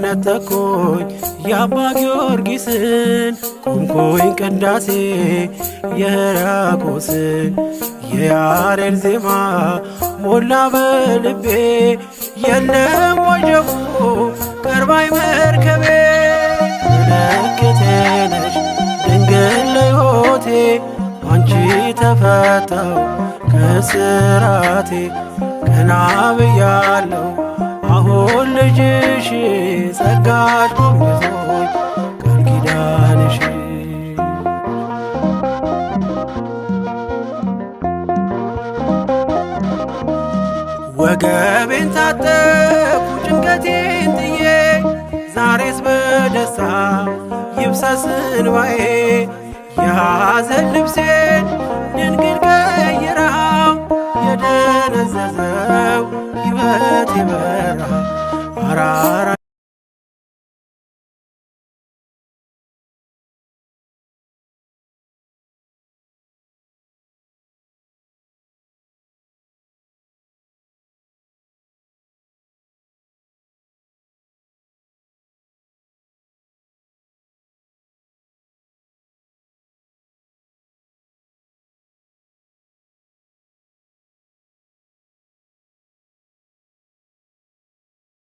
ነጠቆኝ የአባ ጊዮርጊስን ቆምኩኝ ቅዳሴ የሕርያቆስን የያሬድ ዜማ ሞላ በልቤ የለም ወጀቡ ቀርባይ መርከቤ ምልክቴ ነሽ ድንግል ለሕይወቴ አንቺ ተፈታው ከስራቴ ቀና ብያለሁ አሁን ልጅሽ ጸጋሽ ጎብኝቶኝ ቃል ኪዳንሽ ወገቤን ታጠቅኩ ጭንቀቴን ጥዬ ዛሬስ በደስታ ይብሰስ እንባዬ የሐዘን ልብሴን ድንግል ቀይራው የደነዘዘው ሕይወት ይበራ አራራ